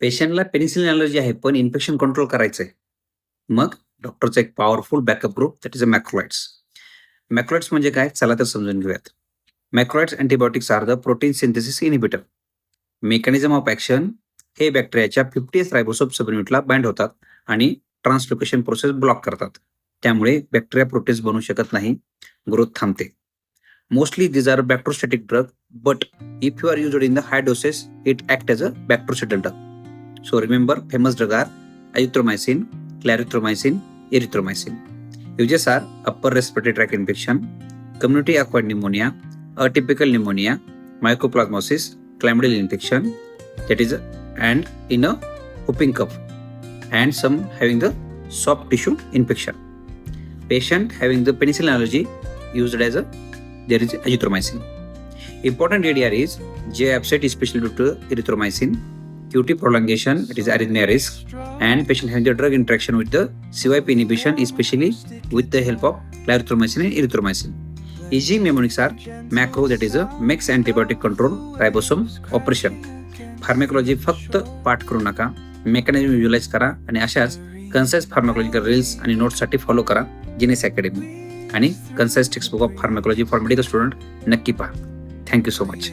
पेशंटला penicillin allergy आहे, पण इन्फेक्शन कंट्रोल करायचं आहे. मग डॉक्टरचा एक powerful backup group that is a macrolides. Macrolides म्हणजे काय? चला तर समजून घेऊयात. Macrolides antibiotics are the protein synthesis inhibitor. Mechanism of action हे बॅक्टेरियाच्या 50th रायबोसोम सबयुनिटला बाइंड होतात आणि ट्रान्सलोकेशन प्रोसेस ब्लॉक करतात. त्यामुळे बॅक्टेरिया प्रोटीन्स बनवू शकत नाही, ग्रोथ थांबते. Mostly these are bacteriostatic drug, but if you are used in the high doses, it act as a bactericidal drug. So remember, famous drug are azithromycin, clarithromycin, erythromycin. Uses are upper respiratory tract infection, community acquired pneumonia, atypical pneumonia, mycoplasmosis, chlamydial infection, that is, and in a whooping cough, and some having the soft tissue infection. Patient having the penicillin allergy used as a there is azithromycin. Important ADR is J abscess especially due to erythromycin, QT prolongation, it is arrhythmia risk, and patient having the drug interaction with the CYP inhibition, especially with the help of clarithromycin and erythromycin. Easy mnemonics are macro, that is a max antibiotic control, ribosome operation. Pharmacology फक्त पाठ करू नका, mechanism visualise करा आणि अशाच concise फार्मॅकॉलॉजिकल reels आणि नोट्ससाठी follow करा जिनेस अकॅडमी आणि concise textbook of pharmacology for medical student नक्की पहा. Thank you so much.